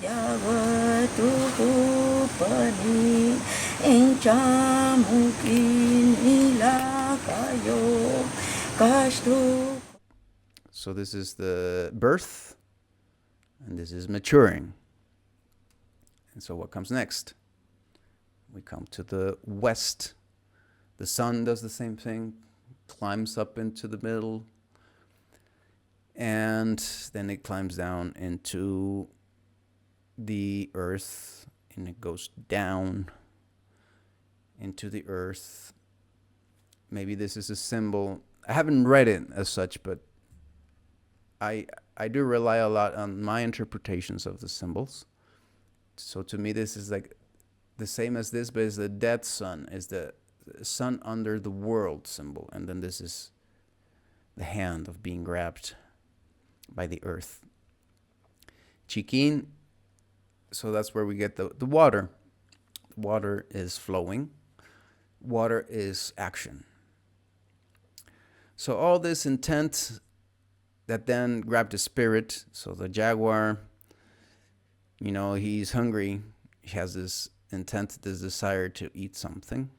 Yawatupani Enchamukini Lakayo Kashtu. So this is the birth, and this is maturing. And so what comes next? We come to the west. The sun does the same thing, climbs up into the middle, and then it climbs down into the earth, and it goes down into the earth. Maybe this is a symbol. I haven't read it as such, but I do rely a lot on my interpretations of the symbols. So to me, this is like the same as this, but it's the dead sun, is the sun under the world symbol. And then this is the hand of being grabbed by the earth. Chiquin, so that's where we get the water. Water is flowing. Water is action. So all this intent that then grabbed the spirit. So the jaguar, he's hungry. He has this intent, this desire to eat something.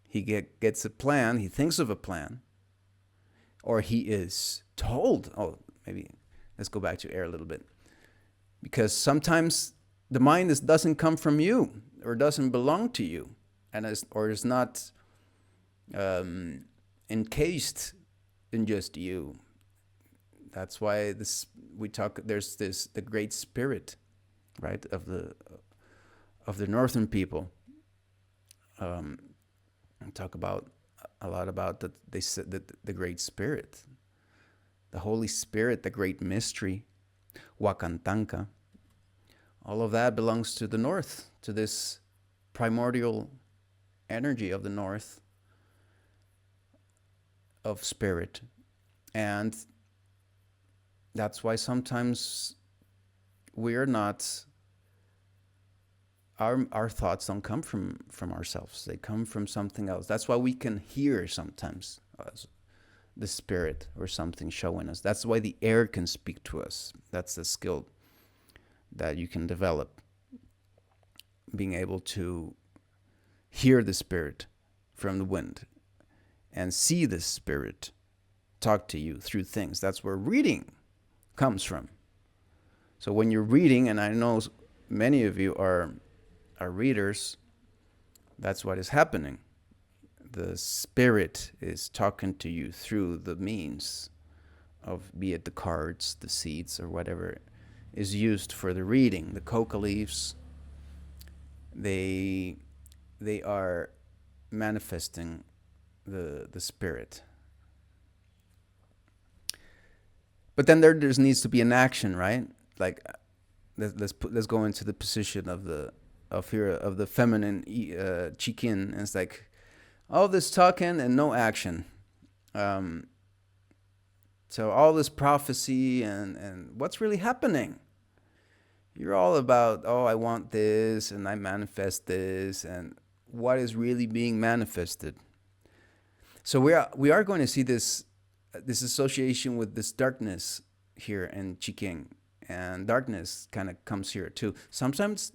He gets a plan. He thinks of a plan. Or he is told. Oh, maybe let's go back to air a little bit. Because sometimes the mind doesn't come from you or doesn't belong to you, and is not encased in just you. That's why there's the great spirit, right, of the northern people. Talk about a lot about that. They said that the great spirit, the Holy Spirit, the great mystery, Wakantanka. All of that belongs to the north, to this primordial energy of the north, of spirit. And that's why sometimes we're not, our thoughts don't come from ourselves. They come from something else. That's why we can hear sometimes the spirit or something showing us. That's why the air can speak to us. That's the skill that you can develop, being able to hear the spirit from the wind and see the spirit talk to you through things. That's where reading comes from. So when you're reading, and I know many of you are readers, that's what is happening. The spirit is talking to you through the means of, be it the cards, the seeds, or whatever is used for the reading. The coca leaves, they are manifesting the spirit. But then there needs to be an action, right? Like let's go into the position of the feminine Chikin. And it's like all this talking and no action. So all this prophecy and what's really happening? You're all about, oh, I want this and I manifest this, and what is really being manifested. So we are going to see this association with this darkness here in Chiking, and darkness kind of comes here too. Sometimes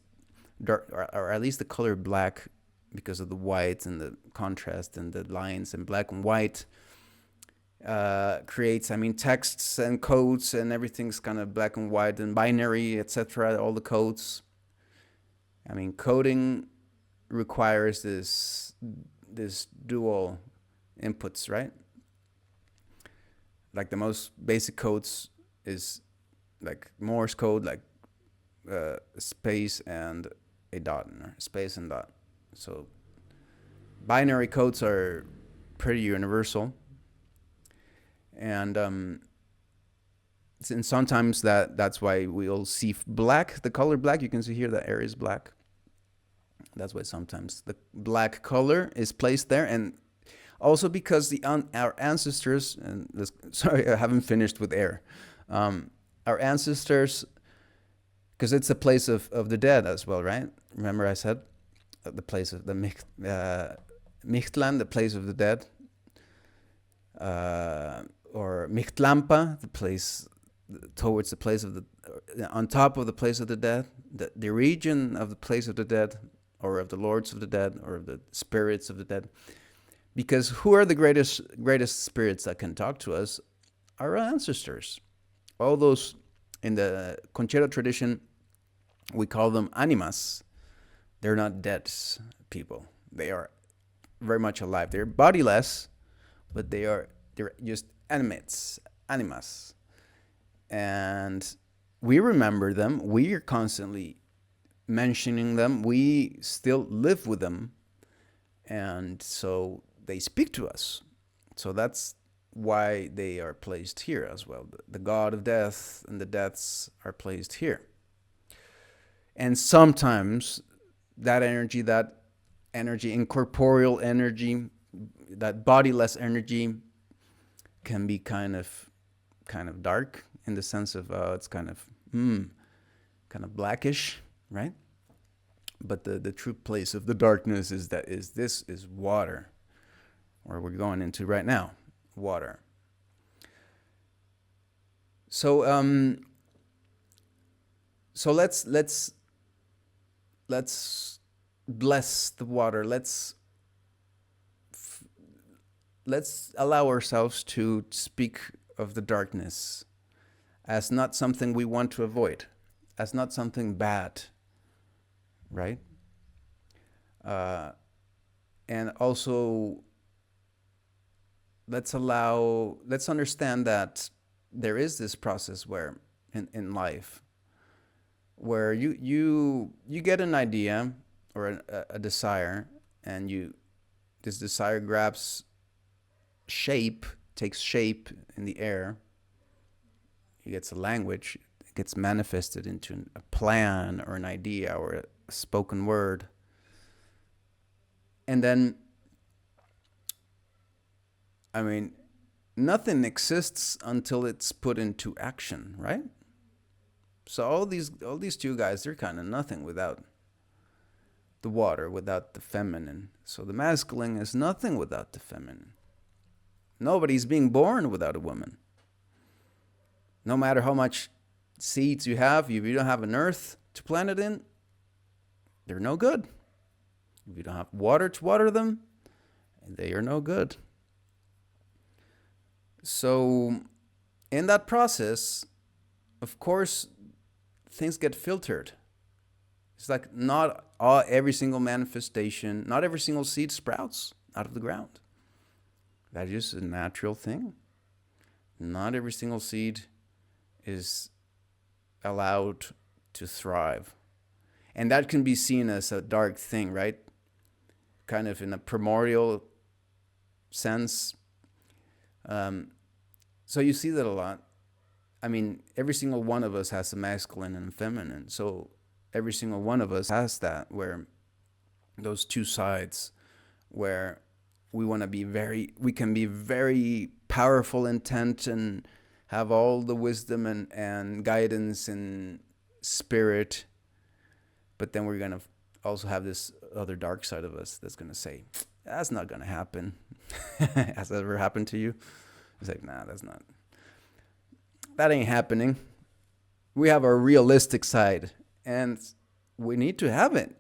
dark, or at least the color black, because of the white and the contrast and the lines and black and white creates, texts and codes, and everything's kind of black and white and binary, etc. All the codes. Coding requires this dual inputs, right? Like the most basic codes is like Morse code, like space and a dot, or space and dot. So binary codes are pretty universal. And sometimes that's why we'll see black, the color black. You can see here the air is black. That's why sometimes the black color is placed there. And also because our ancestors, and sorry, I haven't finished with air. Our ancestors, because it's a place of the dead as well, right? Remember I said the place of the Mictlan, the place of the dead. Or Mictlampa, the place towards the place of on top of the place of the dead, the region of the place of the dead, or of the lords of the dead, or of the spirits of the dead. Because who are the greatest spirits that can talk to us? Our ancestors. All those, in the Conchero tradition, we call them animas. They're not dead people. They are very much alive. They're bodiless, but they're just animas. And we remember them. We are constantly mentioning them. We still live with them. And so they speak to us. So that's why they are placed here as well. The god of death and the deaths are placed here. And sometimes that energy, incorporeal energy, that bodiless energy can be kind of dark, in the sense of it's kind of blackish, right? But the true place of the darkness is water, where we're going into right now, water. So let's bless the water. Let's allow ourselves to speak of the darkness as not something we want to avoid, as not something bad, right? And also, let's understand that there is this process where in life where you get an idea or a desire, and this desire takes shape in the air. It gets a language. It gets manifested into a plan or an idea or a spoken word. And then, nothing exists until it's put into action, right? So all these two guys, they're kind of nothing without the water, without the feminine. So the masculine is nothing without the feminine. Nobody's being born without a woman. No matter how much seeds you have, if you don't have an earth to plant it in, they're no good. If you don't have water to water them, they are no good. So in that process, of course, things get filtered. It's like not every single manifestation, not every single seed sprouts out of the ground. That is just a natural thing. Not every single seed is allowed to thrive. And that can be seen as a dark thing, right? Kind of in a primordial sense. So you see that a lot. Every single one of us has a masculine and feminine. So every single one of us has that, where those two sides, where we can be very powerful, intent, and have all the wisdom and guidance and spirit. But then we're going to also have this other dark side of us that's going to say, that's not going to happen. Has that ever happened to you? It's like, nah, that ain't happening. We have our realistic side, and we need to have it,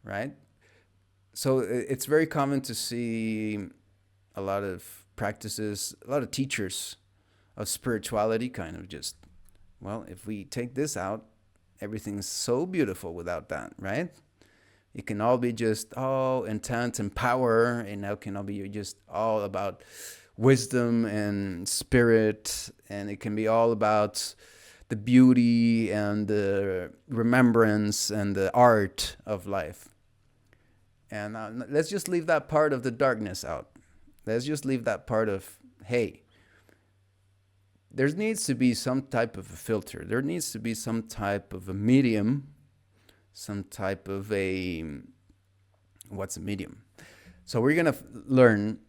right? So it's very common to see a lot of practices, a lot of teachers of spirituality kind of just, well, if we take this out, everything's so beautiful without that, right? It can all be just intent and power, and now can all be just all about wisdom and spirit, and it can be all about the beauty and the remembrance and the art of life. And let's just leave that part of the darkness out. Let's just leave that part of, hey, there needs to be some type of a filter. There needs to be some type of a medium, some type of what's a medium? So we're going to learn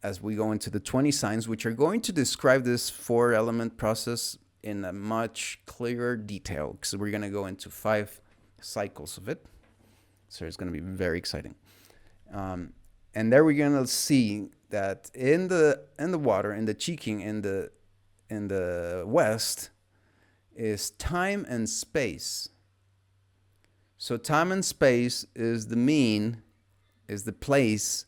as we go into the 20 signs, which are going to describe this 4-element process in a much clearer detail, because we're going to go into 5 cycles of it. So it's going to be very exciting. And there we're going to see that in the water, in the Chiking, in the west, is time and space. So time and space is the mean, is the place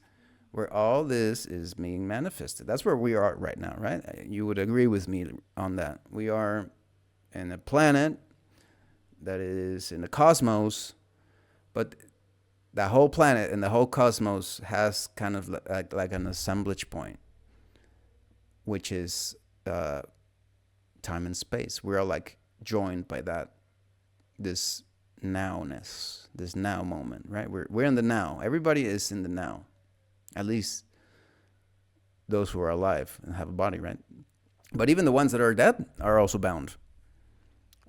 where all this is being manifested. That's where we are right now, right? You would agree with me on that. We are in a planet that is in the cosmos, but the whole planet and the whole cosmos has kind of like an assemblage point, which is time and space. We are like joined by that, this nowness, this now moment, right? We're in the now. Everybody is in the now, at least those who are alive and have a body, right? But even the ones that are dead are also bound.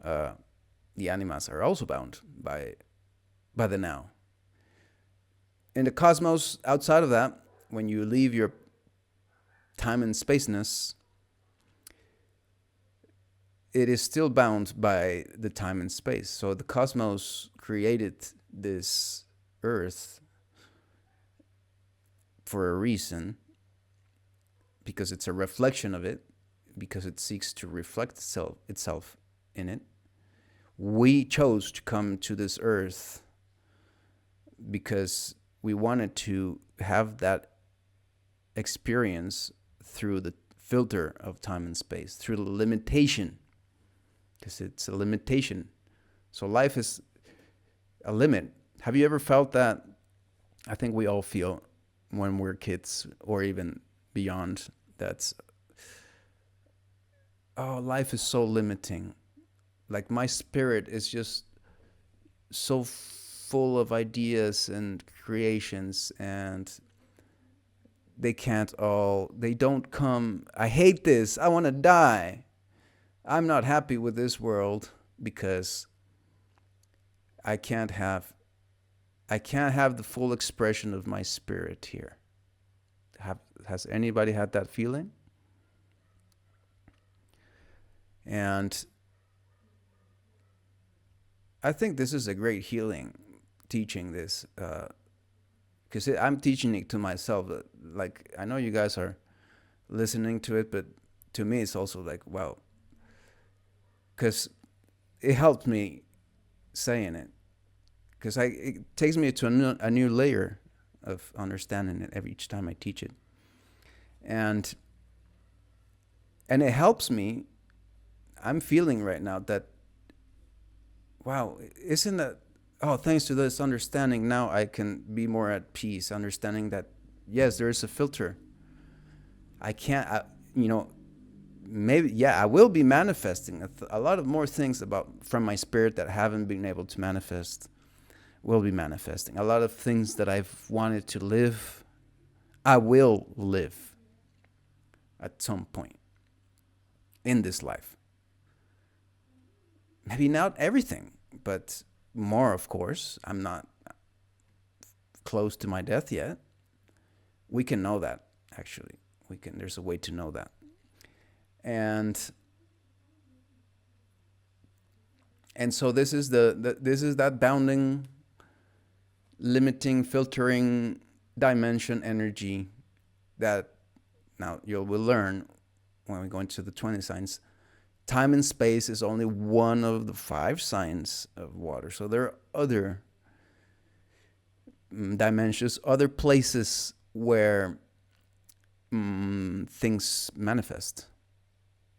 The animas are also bound by the now. In the cosmos, outside of that, when you leave your time and spaceness, it is still bound by the time and space. So the cosmos created this earth for a reason, because it's a reflection of it, because it seeks to reflect itself in it. We chose to come to this earth because we wanted to have that experience through the filter of time and space, through the limitation, because it's a limitation. So life is a limit. Have you ever felt that? I think we all feel when we're kids or even beyond, that's, oh, life is so limiting. Like my spirit is just so full of ideas and creations, and they don't come. I hate this. I want to die. I'm not happy with this world because I can't have the full expression of my spirit here. Has anybody had that feeling? And I think this is a great healing, teaching this, because I'm teaching it to myself. Like, I know you guys are listening to it, but to me it's also like, wow, because it helped me saying it, because it takes me to a new layer of understanding it each time I teach it, and it helps me. I'm feeling right now that, wow, isn't that, oh, thanks to this understanding, now I can be more at peace, understanding that, yes, there is a filter. I can't, maybe, yeah, I will be manifesting a lot of more things from my spirit that haven't been able to manifest, will be manifesting. A lot of things that I've wanted to live, I will live at some point in this life. Maybe not everything, but more, of course. I'm not close to my death yet. We can know that, actually. There's a way to know that. And so this is that bounding, limiting, filtering dimension energy that now you will learn when we go into the 20 signs. Time and space is only one of the 5 signs of water. So there are other dimensions, other places where things manifest.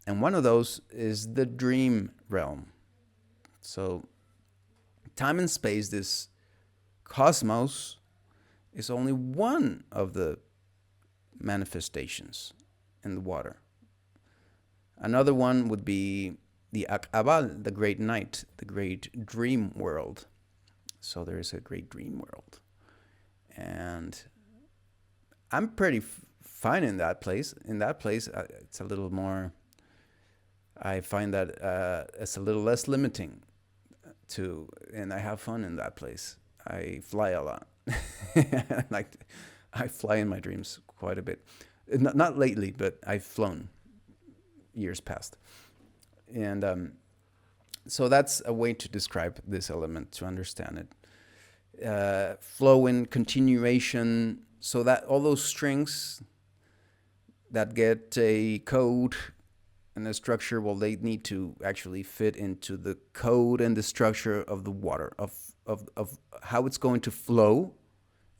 And one of those is the dream realm. So time and space, this cosmos, is only one of the manifestations in the water. Another one would be the Ak'abal, the great night, the great dream world. So there is a great dream world. And I'm pretty fine in that place. In that place, it's a little more, I find that it's a little less limiting and I have fun in that place. I fly a lot. Like, I fly in my dreams quite a bit. Not lately, but I've flown years past. And so that's a way to describe this element, to understand it. Flow in continuation, so that all those strings that get a code And the structure, well, they need to actually fit into the code and the structure of the water, of how it's going to flow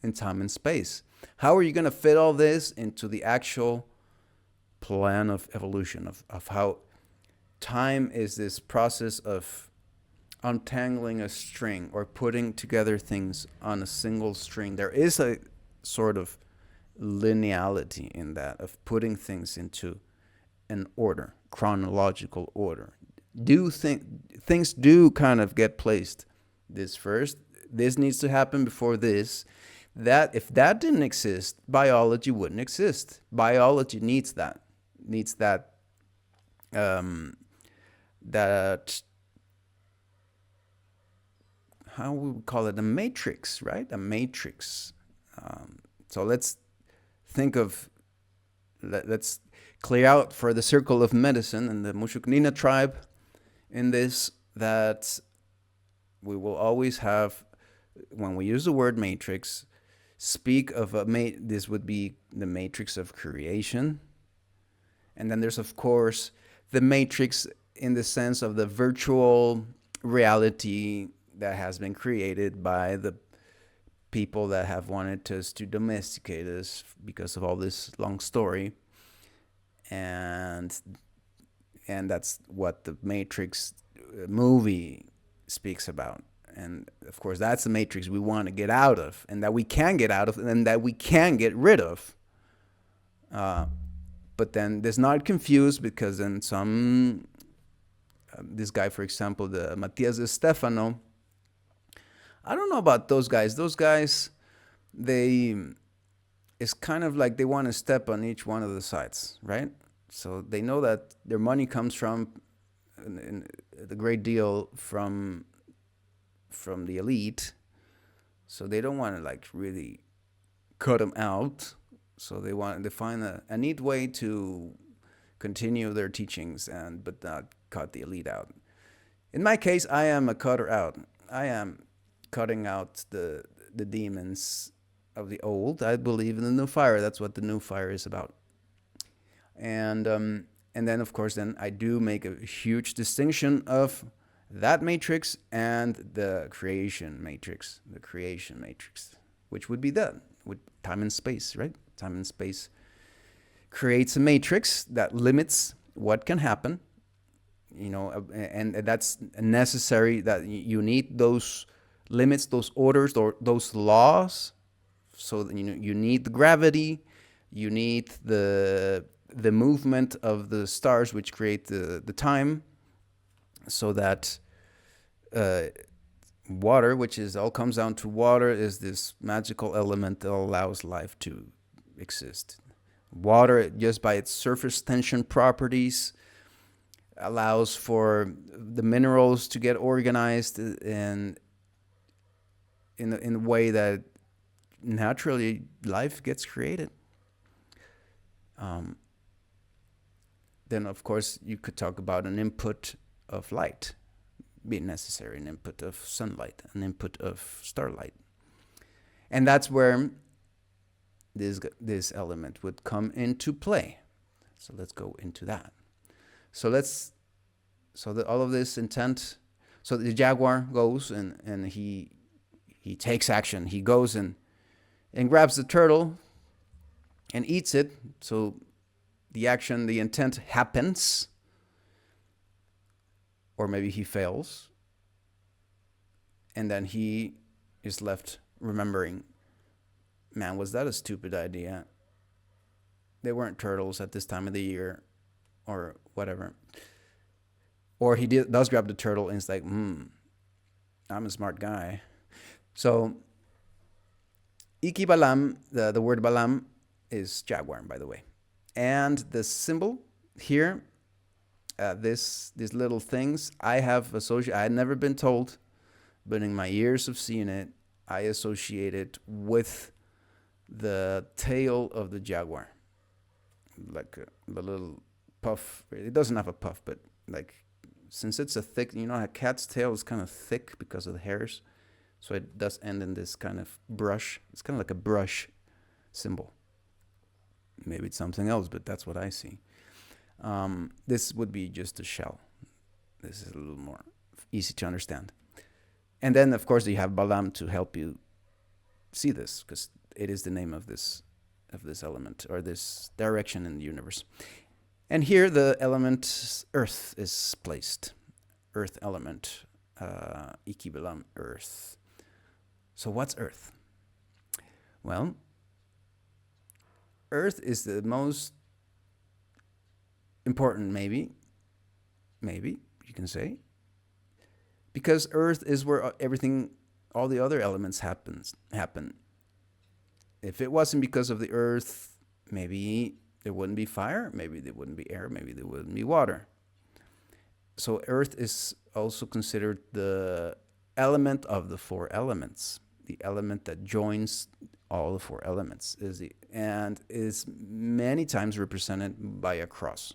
in time and space. How are you going to fit all this into the actual plan of evolution, of how time is this process of untangling a string or putting together things on a single string? There is a sort of lineality in that, of putting things into an order, chronological order. Things do kind of get placed this first, this needs to happen before this. That if that didn't exist, biology wouldn't exist. Biology needs that, that how we would call it, a matrix, right? A matrix. So let's think of, let's clear out for the circle of medicine and the Mushuknina tribe in this, that we will always have, when we use the word matrix, speak of this would be the matrix of creation. And then there's, of course, the matrix in the sense of the virtual reality that has been created by the people that have wanted us to domesticate us because of all this long story. And that's what the Matrix movie speaks about. And of course, that's the matrix we want to get out of, and that we can get out of, and that we can get rid of. But then there's not confused, because then some, this guy, for example, the Matias de Stefano, I don't know about those guys. Those guys, it's kind of like they want to step on each one of the sides, right? So they know that their money comes from, the great deal from the elite. So they don't want to like really cut them out. So they find a neat way to continue their teachings but not cut the elite out. In my case, I am a cutter out. I am cutting out the demons of the old. I believe in the new fire. That's what the new fire is about. And then, of course, then I do make a huge distinction of that matrix and the creation matrix. The creation matrix, which would be that, with time and space, right? Time and space creates a matrix that limits what can happen, and that's necessary, that you need those limits, those orders, or those laws. So you need the gravity, you need the movement of the stars, which create the time, so that water, which is all comes down to water, is this magical element that allows life to exist. Water, just by its surface tension properties, allows for the minerals to get organized and in a way that naturally life gets created. Then, of course, you could talk about an input of light being necessary, an input of sunlight, an input of starlight. And that's where this element would come into play. So let's go into that. So all of this intent. So the jaguar goes and he takes action. He goes and grabs the turtle and eats it. So the action, the intent happens. Or maybe he fails. And then he is left remembering, man, was that a stupid idea? They weren't turtles at this time of the year, or whatever. Or he does grab the turtle and it's like, I'm a smart guy. So, Iki Balam, the word Balam is jaguar, by the way. And the symbol here, these little things, I have associated, I had never been told, but in my years of seeing it, I associate it with the tail of the jaguar. Like the little puff. It doesn't have a puff, but like, since it's a thick, a cat's tail is kind of thick because of the hairs. So it does end in this kind of brush. It's kind of like a brush symbol. Maybe it's something else, but that's what I see. This would be just a shell. This is a little more easy to understand. And then, of course, you have Balaam to help you see this, because it is the name of this element, or this direction in the universe. And here the element earth is placed. Earth element, Iki Balaam, earth. So what's earth? Well, earth is the most important, maybe you can say, because earth is where everything, all the other elements happen. If it wasn't because of the earth, maybe there wouldn't be fire, maybe there wouldn't be air, maybe there wouldn't be water. So earth is also considered the element of the four elements, the element that joins all the four elements, and is many times represented by a cross.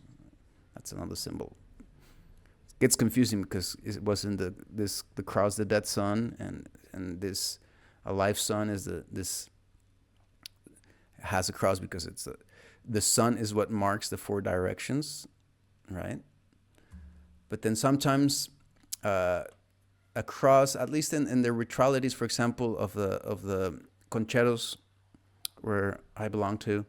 That's another symbol. It gets confusing because it wasn't the cross, the dead sun, and this alive sun is this has a cross because it's the sun is what marks the four directions, right? But then sometimes a cross, at least in the ritualities, for example, of the concheros, where I belong to,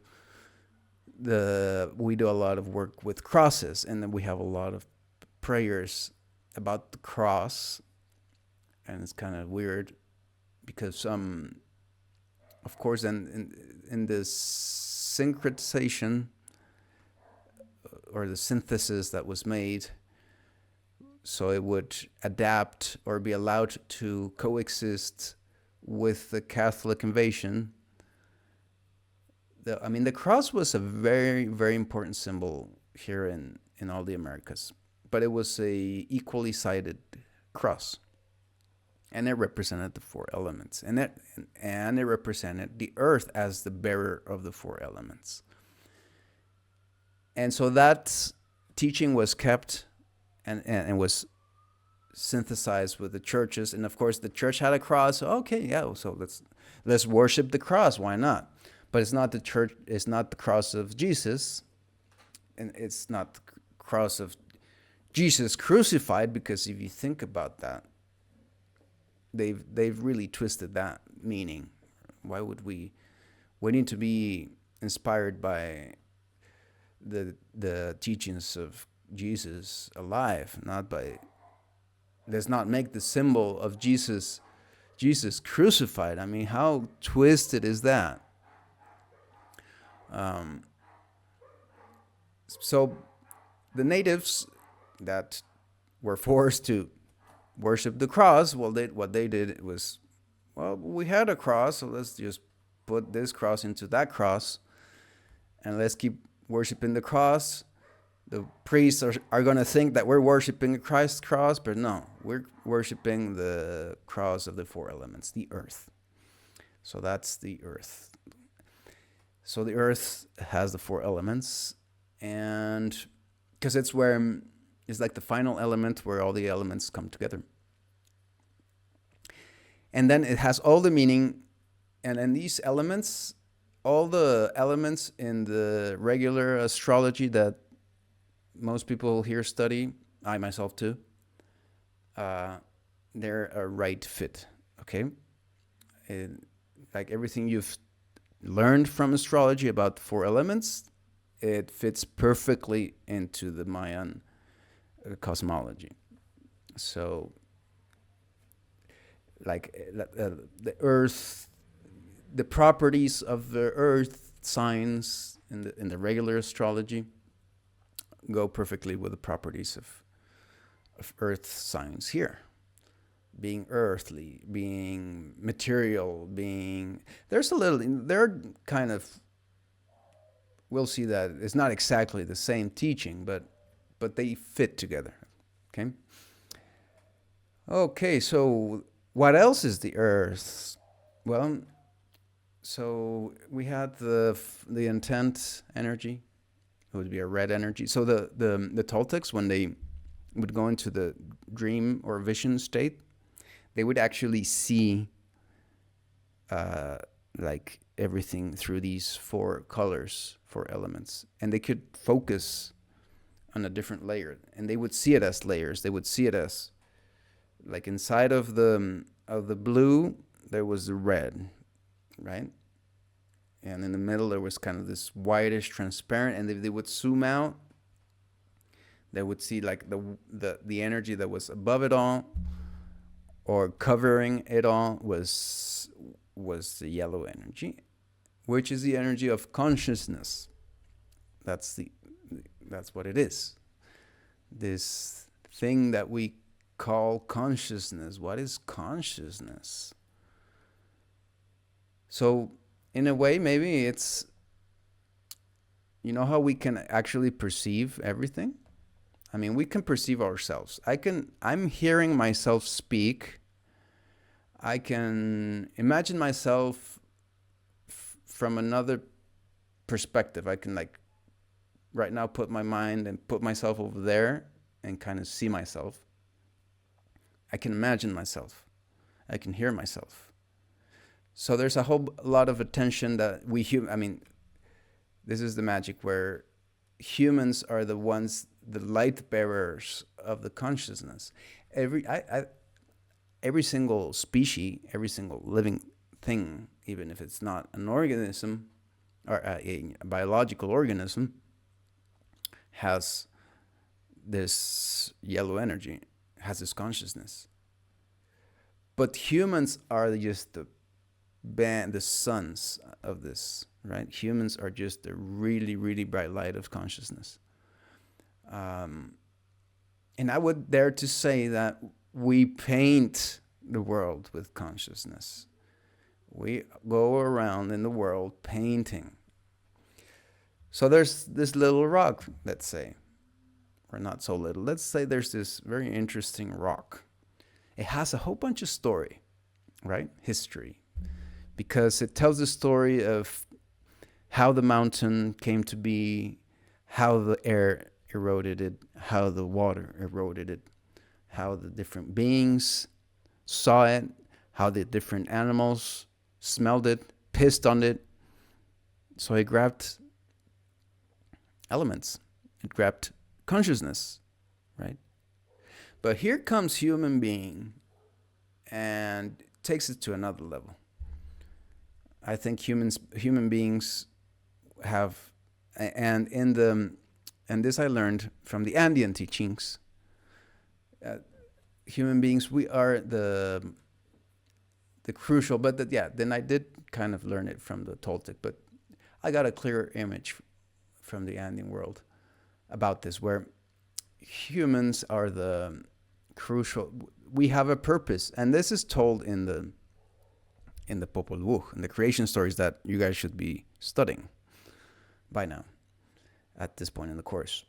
we do a lot of work with crosses, and then we have a lot of prayers about the cross, and it's kind of weird because of course, in this syncretization or the synthesis that was made, so it would adapt or be allowed to coexist with the Catholic invasion. The cross was a very, very important symbol here in all the Americas, but it was a equally sided cross. And it represented the four elements, and it represented the earth as the bearer of the four elements. And so that teaching was kept and was synthesized with the churches. And of course, the church had a cross. Okay, yeah, so let's worship the cross. Why not? But it's not the church. It's not the cross of Jesus, and it's not the cross of Jesus crucified. Because if you think about that, they've really twisted that meaning. Why would we need to be inspired by the teachings of Jesus alive, not by, let's not make the symbol of Jesus crucified. I mean, how twisted is that? So the natives that were forced to worship the cross, well, what they did was, well, we had a cross, so let's just put this cross into that cross, and let's keep worshiping the cross. The priests are going to think that we're worshiping Christ's cross, but no, we're worshiping the cross of the four elements, the earth. So that's the earth. So the earth has the four elements, and because it's like the final element where all the elements come together. And then it has all the meaning, and then these elements, all the elements in the regular astrology that most people here study, I myself too, they're a right fit, okay? Like everything you've learned from astrology about the four elements, it fits perfectly into the Mayan cosmology. So, like the earth, the properties of the earth signs in the regular astrology go perfectly with the properties of earth signs here. Being earthly, being material, they're kind of, we'll see that it's not exactly the same teaching, but they fit together. Okay, so what else is the earth? Well, so we had the intent energy. It would be a red energy. So the Toltecs, when they would go into the dream or vision state, they would actually see like everything through these four colors, four elements, and they could focus on a different layer, and they would see it as layers. They would see it as like inside of the blue there was the red, right? And in the middle there was kind of this whitish transparent, and if they would zoom out, they would see like the energy that was above it all or covering it all was the yellow energy, which is the energy of consciousness. That's what it is. This thing that we call consciousness. What is consciousness? So in a way, maybe it's, you know how we can actually perceive everything? I mean, we can perceive ourselves. I'm hearing myself speak. I can imagine myself from another perspective. I can like right now put my mind and put myself over there and kind of see myself. I can imagine myself. I can hear myself. So there's a whole lot of attention that this is the magic where humans are the ones, the light bearers of the consciousness. Every single species, every single living thing, even if it's not an organism or a biological organism, has this yellow energy, has this consciousness. But humans are just the sons of this, right? Humans are just a really, really bright light of consciousness. And I would dare to say that we paint the world with consciousness. We go around in the world painting. So there's this little rock, let's say, or not so little. Let's say there's this very interesting rock. It has a whole bunch of story, right? History. Because it tells the story of how the mountain came to be, how the air eroded it, how the water eroded it, how the different beings saw it, how the different animals smelled it, pissed on it. So it grabbed elements. It grabbed consciousness, right? But here comes human being and takes it to another level. I think human beings have, and this I learned from the Andean teachings. Human beings, we are the crucial, but then I did kind of learn it from the Toltec, but I got a clearer image from the Andean world about this, where humans are the crucial. We have a purpose, and this is told in the Popol Vuh, in the creation stories that you guys should be studying by now, at this point in the course.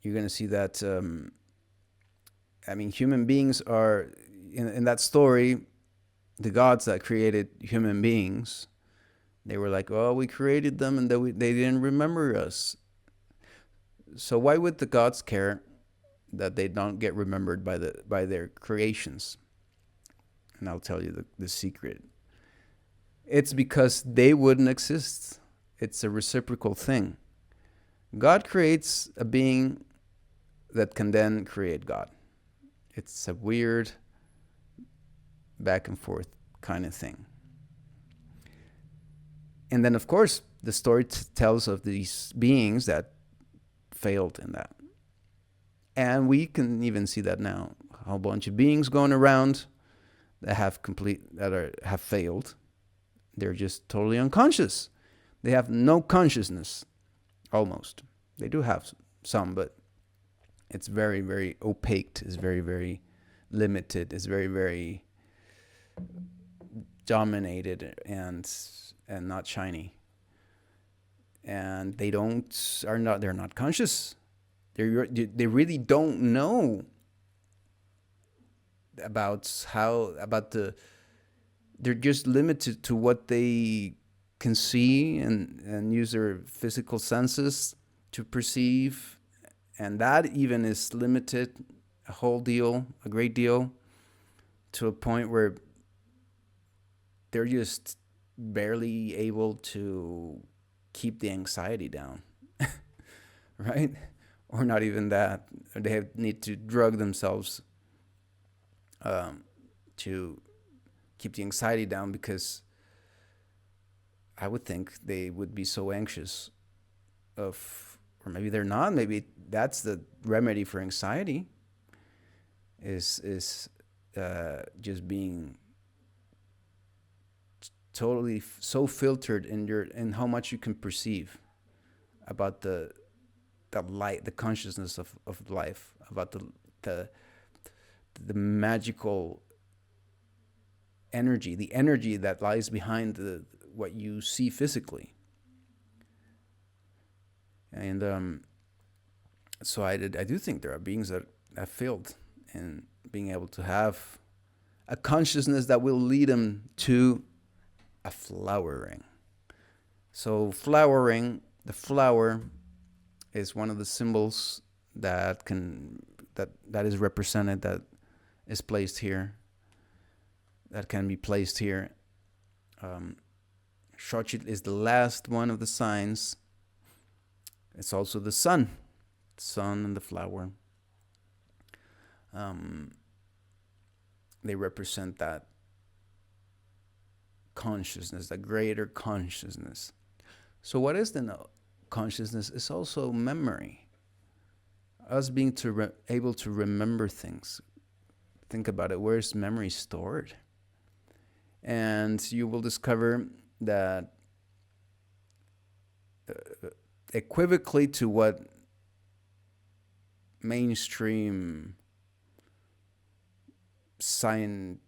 You're going to see that, human beings are, in that story, the gods that created human beings, they were like, oh, we created them and they didn't remember us. So why would the gods care that they don't get remembered by their creations? And I'll tell you the secret. It's because they wouldn't exist. It's a reciprocal thing. God creates a being that can then create God. It's a weird back and forth kind of thing. And then, of course, the story tells of these beings that failed in that. And we can even see that now. A whole bunch of beings going around that have failed. They're just totally unconscious. They have no consciousness, almost. They do have some, but it's very, very opaque. It's very, very limited. It's very, very dominated and not shiny. And they're not conscious. They really don't know they're just limited to what they can see and use their physical senses to perceive, and that even is limited a great deal, to a point where they're just barely able to keep the anxiety down. right? Or not even that. Need to drug themselves to keep the anxiety down, because I would think they would be so anxious of, or maybe they're not. Maybe that's the remedy for anxiety, is just being totally so filtered in how much you can perceive about the light, the consciousness of life, about the the magical energy, the energy that lies behind what you see physically. And so I do think there are beings that have failed in being able to have a consciousness that will lead them to a flowering. So the flower is one of the symbols that is represented, that is placed here, that can be placed here. Xochitl is the last one of the signs. It's also the sun and the flower. They represent that consciousness, that greater consciousness. So what is the consciousness? Is also memory. Us being able to remember things. Think about it. Where is memory stored? And you will discover that equivocally to what mainstream scientific,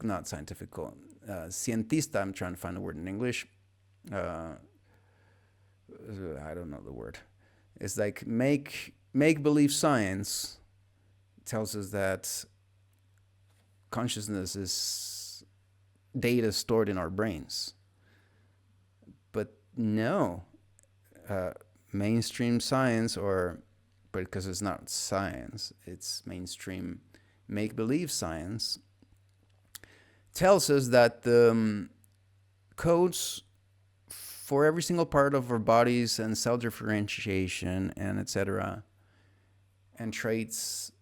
not scientific, cientista, I'm trying to find a word in English. I don't know the word. It's like make believe science tells us that consciousness is data stored in our brains. But no, mainstream science, but because it's not science, it's mainstream make-believe science, tells us that the codes for every single part of our bodies and cell differentiation and etc. and traits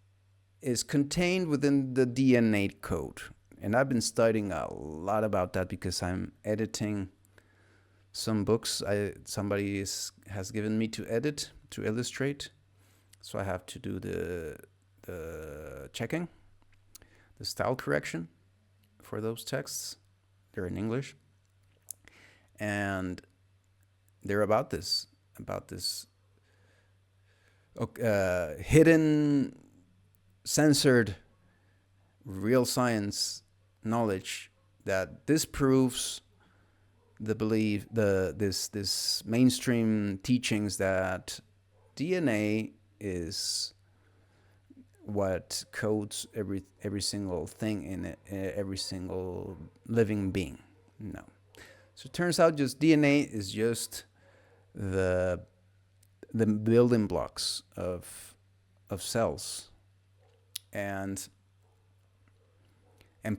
is contained within the DNA code. And I've been studying a lot about that because I'm editing some books somebody has given me to edit, to illustrate. So I have to do the checking, the style correction for those texts. They're in English. And they're about this hidden, censored, real science knowledge that disproves the belief, this mainstream teachings that DNA is what codes every single thing in it, every single living being. No. So it turns out just DNA is just the building blocks of cells, and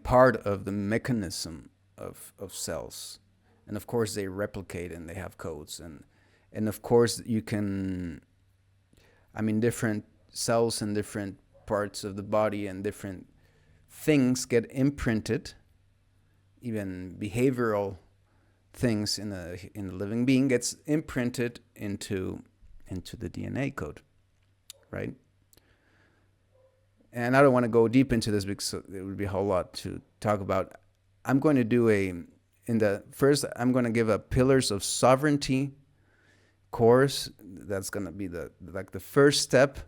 part of the mechanism of cells. And of course they replicate and they have codes, and of course you can, different cells in different parts of the body and different things get imprinted, even behavioral things in the living being gets imprinted into the DNA code, right? And I don't want to go deep into this because it would be a whole lot to talk about. I'm going to do I'm going to give a Pillars of Sovereignty course. That's going to be the first step.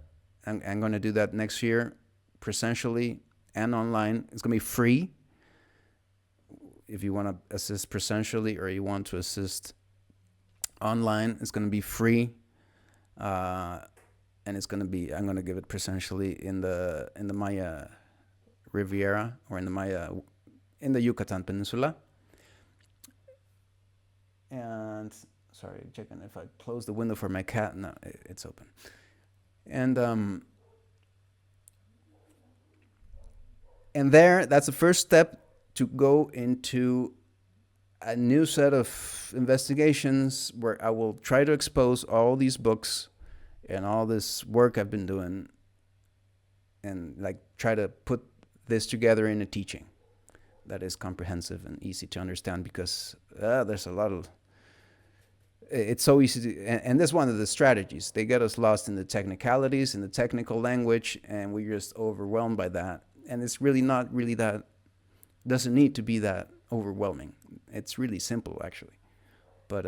I'm going to do that next year, presentially and online. It's going to be free. If you want to assist presentially or you want to assist online, it's going to be free. And it's going to be, I'm going to give it presentially in the Maya Riviera, or in the Yucatan Peninsula. And sorry, checking if I close the window for my cat. No, it's open. And that's the first step to go into a new set of investigations where I will try to expose all these books and all this work I've been doing, and like try to put this together in a teaching that is comprehensive and easy to understand, because there's a lot of, it's so easy to, and that's one of the strategies. They get us lost in the technicalities, in the technical language, and we're just overwhelmed by that. And it's really not really that, doesn't need to be that overwhelming. It's really simple, actually. But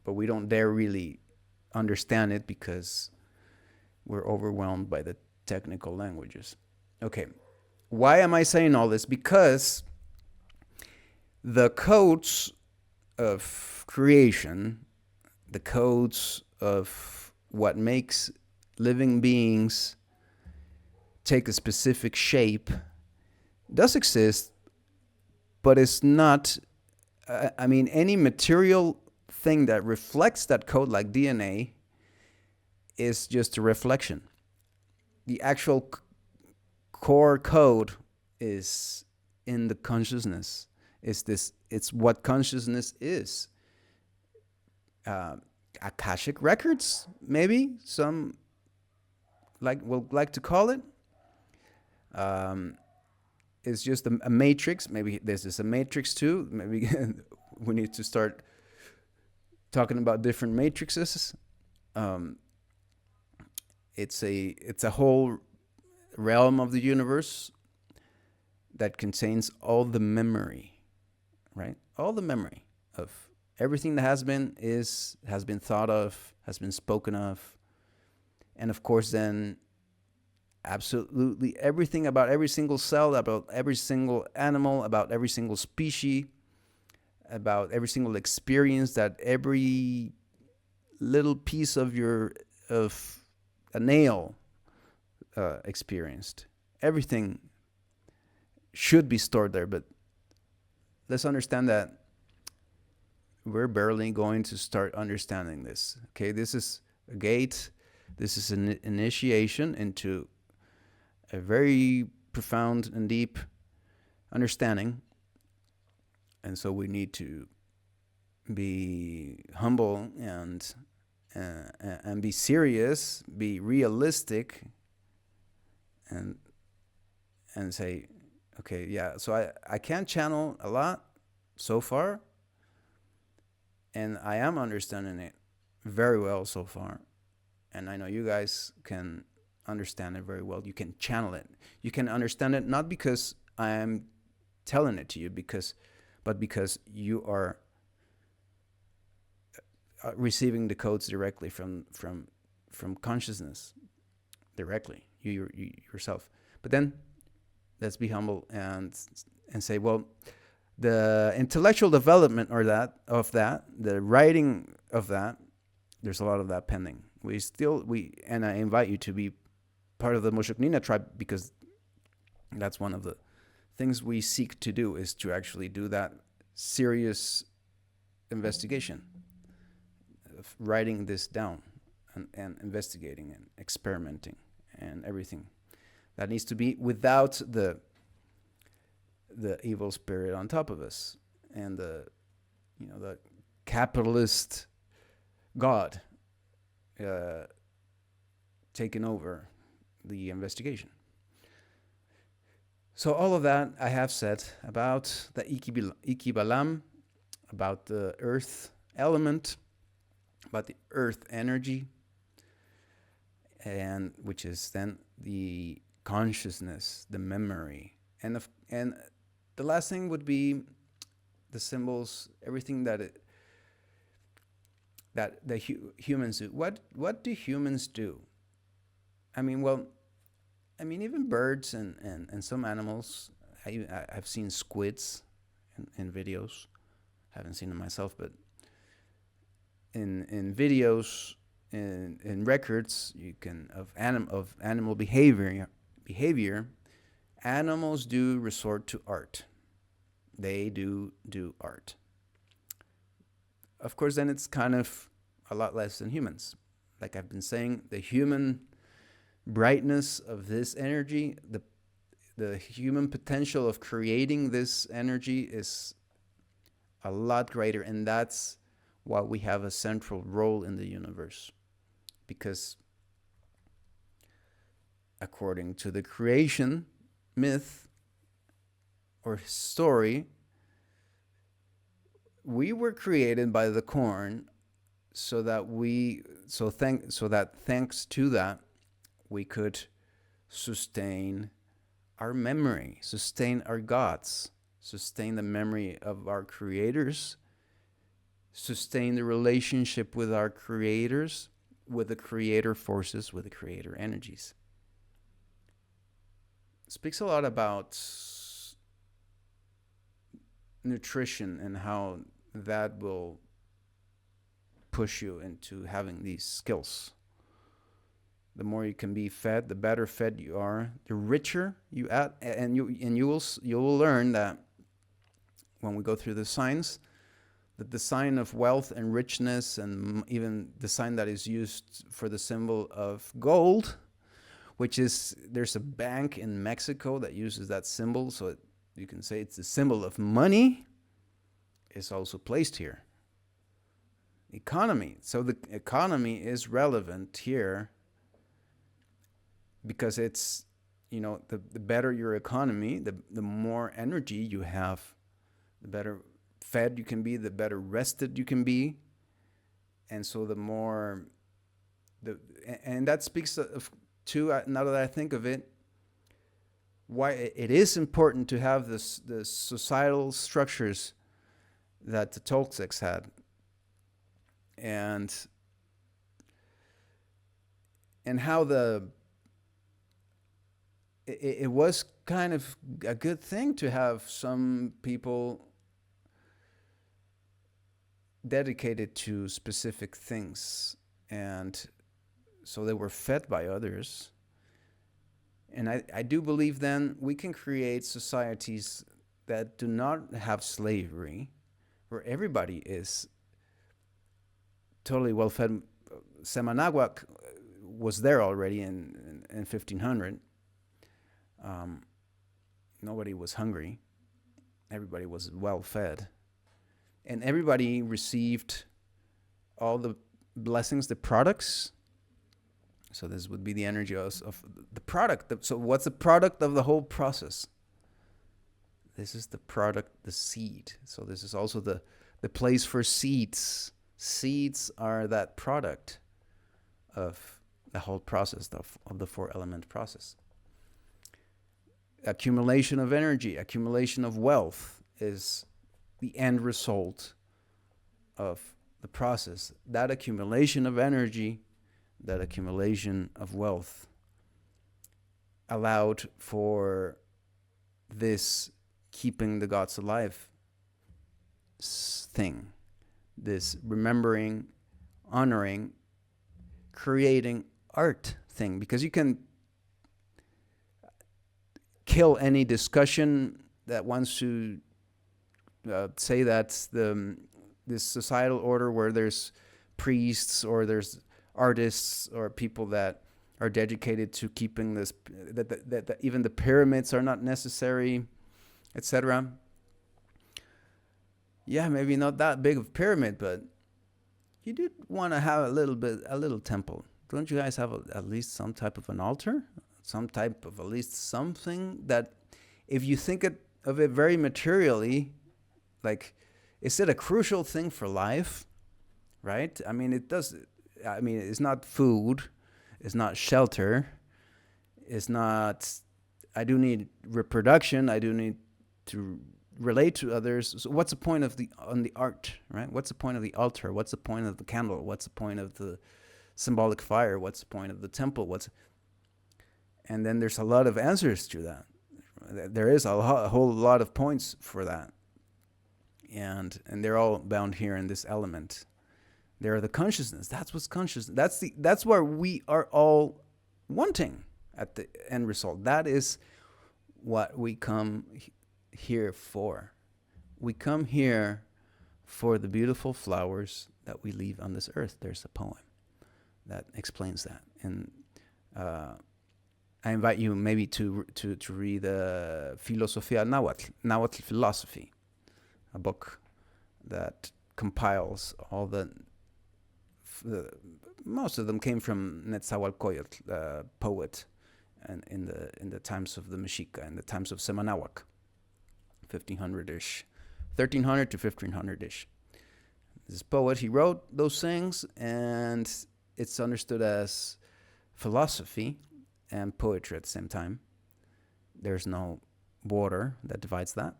we don't dare really understand it because we're overwhelmed by the technical languages. Okay, why am I saying all this? Because the codes of creation, the codes of what makes living beings take a specific shape, does exist, but it's not, I mean, any material thing that reflects that code, like DNA, is just a reflection. The actual core code is in the consciousness. It's what consciousness is. Akashic records, maybe some will like to call it. It's just a matrix. Maybe this is a matrix too. Maybe we need to start talking about different matrices. It's a whole realm of the universe that contains all the memory, right? All the memory of everything that has been, has been thought of, has been spoken of. And of course, then absolutely everything about every single cell, about every single animal, about every single species, about every single experience that every little piece of a nail experienced. Everything should be stored there, but let's understand that we're barely going to start understanding this. Okay, this is a gate. This is an initiation into a very profound and deep understanding. And so we need to be humble and be serious, be realistic, and say, okay, yeah, so I can channel a lot so far, and I am understanding it very well so far. And I know you guys can understand it very well. You can channel it. You can understand it not because I am telling it to you, but because you are receiving the codes directly from consciousness, directly, you yourself. But then let's be humble and say, well, the intellectual development the writing of that, there's a lot of that pending. And I invite you to be part of the Mushuknina tribe, because that's one of the things we seek to do, is to actually do that serious investigation of writing this down and investigating and experimenting and everything. That needs to be without the evil spirit on top of us and the capitalist God taking over the investigation. So all of that I have said about the Ikibalam, about the earth element, about the earth energy, and which is then the consciousness, the memory, and the last thing would be the symbols, everything that the humans do. What do humans do? I mean, even birds and some animals. I've seen squids in videos. I haven't seen them myself, but in videos, in records, you can of animal behavior. Animals do resort to art. They do art. Of course, then it's kind of a lot less than humans. Like I've been saying, the human brightness of this energy, the human potential of creating this energy is a lot greater, and that's why we have a central role in the universe. Because according to the creation myth or story, we were created by the corn, so that thanks to that we could sustain our memory, sustain our gods, sustain the memory of our creators, sustain the relationship with our creators, with the creator forces, with the creator energies. It speaks a lot about nutrition and how that will push you into having these skills. The more you can be fed, the better fed you are, the richer you at, and you will learn that when we go through the signs, that the sign of wealth and richness, and even the sign that is used for the symbol of gold, which is, there's a bank in Mexico that uses that symbol, so you can say it's the symbol of money, is also placed here. Economy. So the economy is relevant here because it's, the better your economy, the more energy you have, the better fed you can be, the better rested you can be. And so the more, and that speaks to, now that I think of it, why it is important to have the societal structures that the Toltecs had. And how it was kind of a good thing to have some people dedicated to specific things, and so they were fed by others. And I do believe then we can create societies that do not have slavery, where everybody is totally well fed. Semanaguac was there already in 1500. Nobody was hungry. Everybody was well fed. And everybody received all the blessings, the products. So this would be the energy of the product. So what's the product of the whole process? This is the product, the seed. So this is also the place for seeds. Seeds are that product of the whole process, of the 4-element process. Accumulation of energy, accumulation of wealth is the end result of the process. That accumulation of energy, that accumulation of wealth allowed for this keeping the gods alive thing, this remembering, honoring, creating art thing, because you can kill any discussion that wants to say that this societal order where there's priests or there's artists or people that are dedicated to keeping this, that even the pyramids are not necessary, etc. Yeah, maybe not that big of a pyramid, but you do want to have a little temple. Don't you guys have at least some type of an altar? Some type of at least something that, if you think of it very materially, like, is it a crucial thing for life? Right? I mean, it's not food, it's not shelter, it's not, I do need reproduction, I do need to relate to others. So what's the point of the art, right? What's the point of the altar? What's the point of the candle? What's the point of the symbolic fire? What's the point of the temple? And then there's a lot of answers to that. There is a whole lot of points for that. And they're all bound here in this element. They're the consciousness. That's what's consciousness. That's where we are all wanting at the end result. That is what we come here for. We come here for the beautiful flowers that we leave on this earth. There's a poem that explains that. And I invite you maybe to read Filosofia Nahuatl, Nahuatl philosophy, a book that compiles all the most of them came from Netzahualcoyotl, poet, and in the times of the Mexica, in the times of Semanahuac, 1500-ish, 1300 to 1500-ish. This poet, he wrote those things, and it's understood as philosophy and poetry at the same time. There's no border that divides that.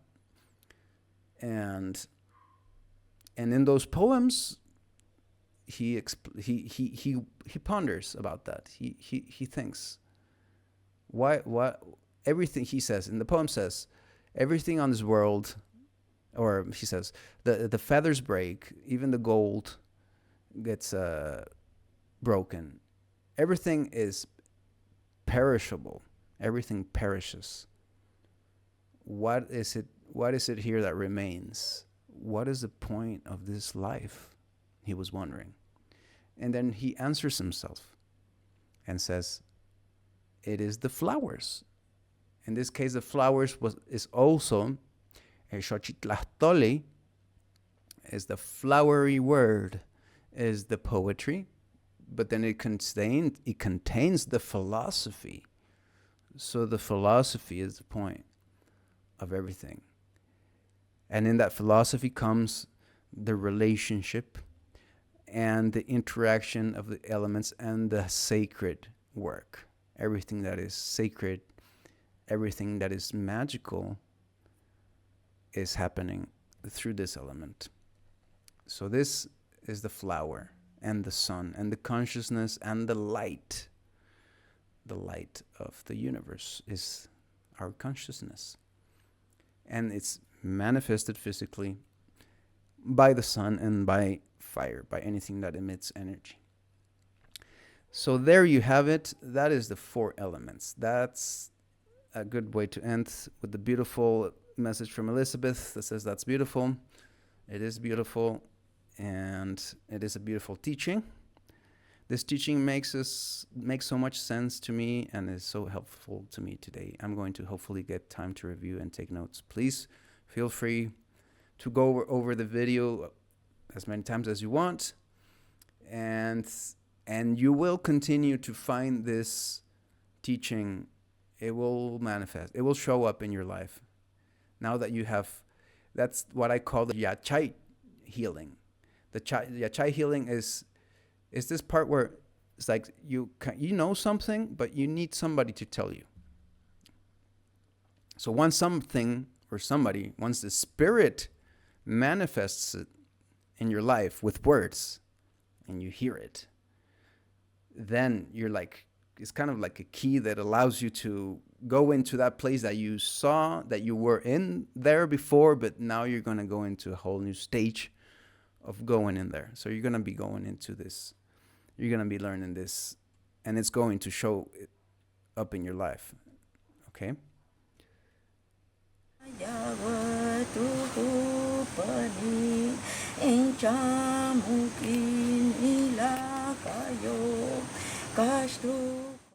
And in those poems, he ponders about that. He thinks, what everything, he says in the poem, says everything on this world, or he says the feathers break, even the gold gets broken. Everything is perishable. Everything perishes. What is it here that remains? What is the point of this life? He was wondering. And then he answers himself and says, it is the flowers. In this case, the flowers is also a Xochitlahtoli, is the flowery word, is the poetry, but then it contains the philosophy. So the philosophy is the point of everything. And in that philosophy comes the relationship and the interaction of the elements and the sacred work. Everything that is sacred, everything that is magical is happening through this element. So this is the flower and the sun and the consciousness and the light. The light of the universe is our consciousness. And it's manifested physically by the sun and by fire, by anything that emits energy. So there you have it. That is the 4 elements. That's a good way to end, with the beautiful message from Elizabeth that says that's beautiful. It is beautiful, and it is a beautiful teaching. This teaching makes so much sense to me and is so helpful to me today. I'm going to hopefully get time to review and take notes. Please feel free to go over the video as many times as you want, and you will continue to find this teaching. It will manifest. It will show up in your life. Now that you have, that's what I call the Yachai healing. The Yachai healing is this part where it's like you know something, but you need somebody to tell you. So once something or somebody, once the spirit manifests it in your life with words, and you hear it, then you're like, it's kind of like a key that allows you to go into that place that you saw that you were in there before, but now you're going to go into a whole new stage of going in there. So you're going to be going into this. You're going to be learning this, and it's going to show up in your life. Okay?